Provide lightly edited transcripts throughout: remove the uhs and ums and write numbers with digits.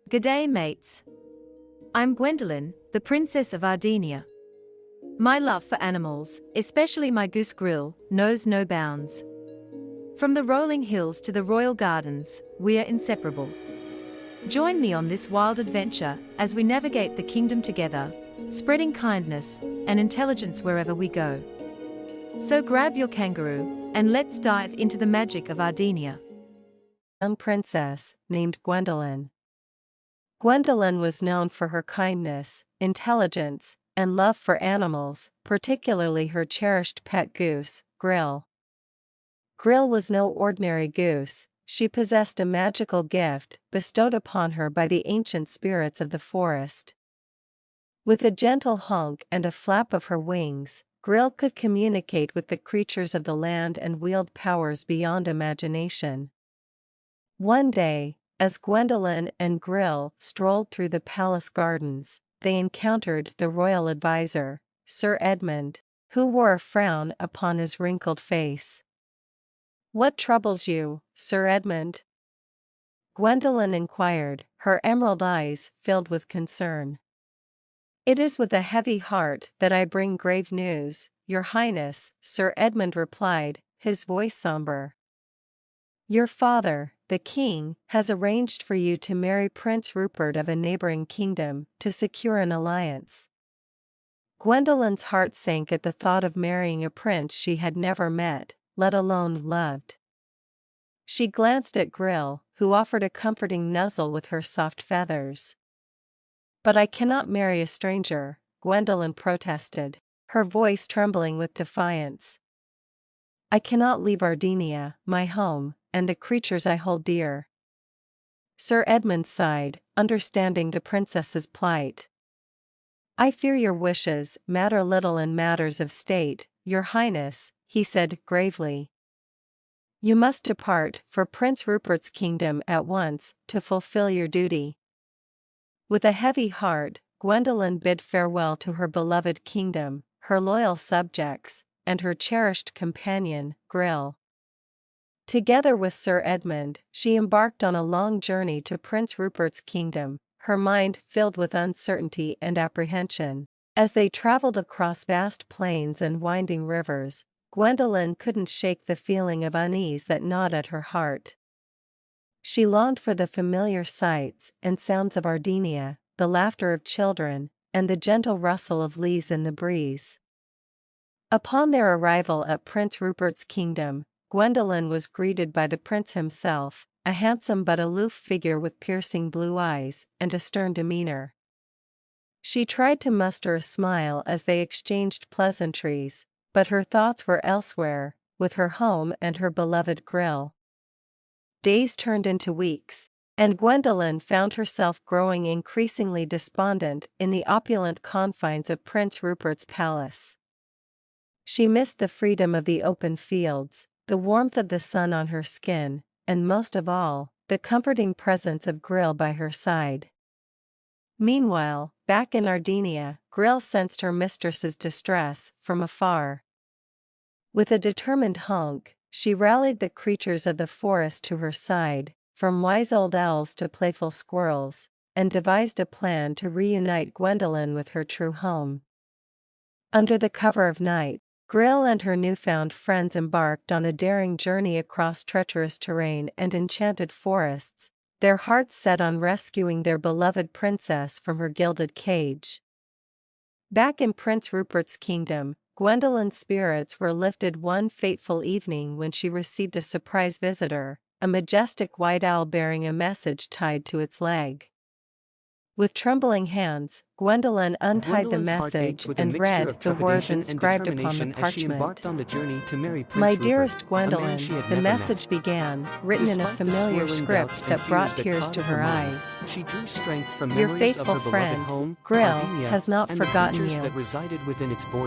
G'day, mates. I'm Gwendolyn, the Princess of Ardenia. My love for animals, especially my Goose Girl, knows no bounds. From the rolling hills to the royal gardens, we are inseparable. Join me on this wild adventure as we navigate the kingdom together, spreading kindness and intelligence wherever we go. So grab your kangaroo, and let's dive into the magic of Ardenia. Young princess, named Gwendolyn. Gwendolyn was known for her kindness, intelligence, and love for animals, particularly her cherished pet goose, Gril. Gril was no ordinary goose. She possessed a magical gift bestowed upon her by the ancient spirits of the forest. With a gentle honk and a flap of her wings, Gril could communicate with the creatures of the land and wield powers beyond imagination. One day, as Gwendolyn and Gril strolled through the palace gardens, they encountered the royal advisor, Sir Edmund, who wore a frown upon his wrinkled face. "What troubles you, Sir Edmund?" Gwendolyn inquired, her emerald eyes filled with concern. "It is with a heavy heart that I bring grave news, Your Highness," Sir Edmund replied, his voice somber. "Your father, the king, has arranged for you to marry Prince Rupert of a neighboring kingdom, to secure an alliance." Gwendolyn's heart sank at the thought of marrying a prince she had never met, let alone loved. She glanced at Gril, who offered a comforting nuzzle with her soft feathers. "But I cannot marry a stranger," Gwendolyn protested, her voice trembling with defiance. "I cannot leave Ardenia, my home, and the creatures I hold dear." Sir Edmund sighed, understanding the princess's plight. "I fear your wishes matter little in matters of state, Your Highness," he said gravely. "You must depart for Prince Rupert's kingdom at once to fulfill your duty." With a heavy heart, Gwendolyn bid farewell to her beloved kingdom, her loyal subjects, and her cherished companion, Gril. Together with Sir Edmund, she embarked on a long journey to Prince Rupert's kingdom, her mind filled with uncertainty and apprehension. As they traveled across vast plains and winding rivers, Gwendolyn couldn't shake the feeling of unease that gnawed at her heart. She longed for the familiar sights and sounds of Ardenia, the laughter of children, and the gentle rustle of leaves in the breeze. Upon their arrival at Prince Rupert's kingdom, Gwendolyn was greeted by the prince himself, a handsome but aloof figure with piercing blue eyes and a stern demeanor. She tried to muster a smile as they exchanged pleasantries, but her thoughts were elsewhere, with her home and her beloved Gril. Days turned into weeks, and Gwendolyn found herself growing increasingly despondent in the opulent confines of Prince Rupert's palace. She missed the freedom of the open fields, the warmth of the sun on her skin, and most of all, the comforting presence of Gril by her side. Meanwhile, back in Ardenia, Gril sensed her mistress's distress from afar. With a determined honk, she rallied the creatures of the forest to her side, from wise old owls to playful squirrels, and devised a plan to reunite Gwendolyn with her true home. Under the cover of night, Gril and her newfound friends embarked on a daring journey across treacherous terrain and enchanted forests, their hearts set on rescuing their beloved princess from her gilded cage. Back in Prince Rupert's kingdom, Gwendolyn's spirits were lifted one fateful evening when she received a surprise visitor, a majestic white owl bearing a message tied to its leg. With trembling hands, Gwendolyn untied the message and read the words inscribed upon the parchment. "My dearest Gwendolyn," the message began, written in a familiar script that brought tears to her eyes. "Your faithful friend, Gril, has not forgotten you.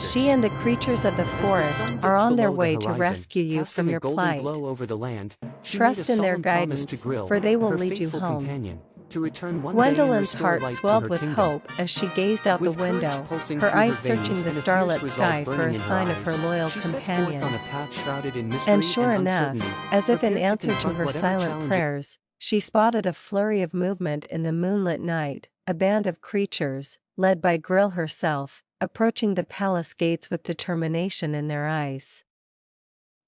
She and the creatures of the forest are on their way to rescue you from your plight. Trust in their guidance, for they will lead you home." Gwendolyn's heart swelled with hope as she gazed out the window, her eyes searching the starlit sky for a sign of her loyal companion. And sure enough, as if in answer to her silent prayers, she spotted a flurry of movement in the moonlit night, a band of creatures, led by Gril herself, approaching the palace gates with determination in their eyes.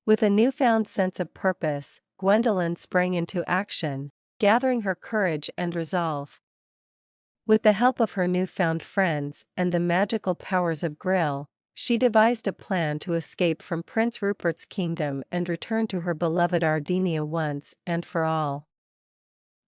With a newfound sense of purpose, Gwendolyn sprang into action, gathering her courage and resolve. With the help of her newfound friends and the magical powers of Gril, she devised a plan to escape from Prince Rupert's kingdom and return to her beloved Ardenia once and for all.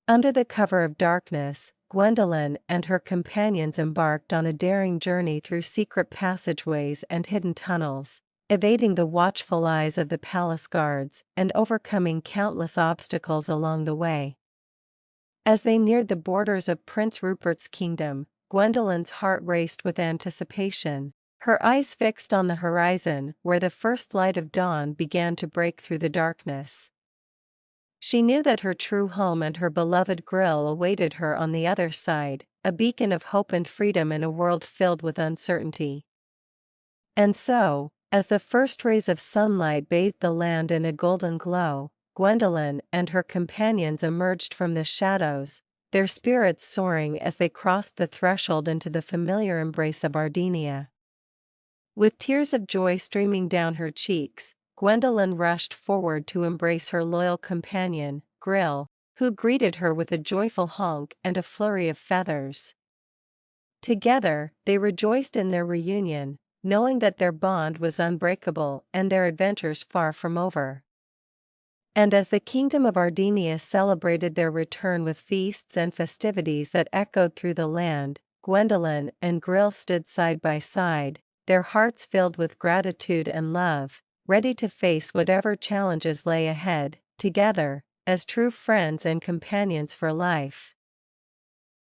Under the cover of darkness, Gwendolyn and her companions embarked on a daring journey through secret passageways and hidden tunnels, evading the watchful eyes of the palace guards and overcoming countless obstacles along the way. As they neared the borders of Prince Rupert's kingdom, Gwendolyn's heart raced with anticipation, her eyes fixed on the horizon where the first light of dawn began to break through the darkness. She knew that her true home and her beloved Gril awaited her on the other side, a beacon of hope and freedom in a world filled with uncertainty. And so, as the first rays of sunlight bathed the land in a golden glow, Gwendolyn and her companions emerged from the shadows, their spirits soaring as they crossed the threshold into the familiar embrace of Ardenia. With tears of joy streaming down her cheeks, Gwendolyn rushed forward to embrace her loyal companion, Gril, who greeted her with a joyful honk and a flurry of feathers. Together, they rejoiced in their reunion, knowing that their bond was unbreakable and their adventures far from over. And as the kingdom of Ardenia celebrated their return with feasts and festivities that echoed through the land, Gwendolyn and Gril stood side by side, their hearts filled with gratitude and love, ready to face whatever challenges lay ahead, together, as true friends and companions for life.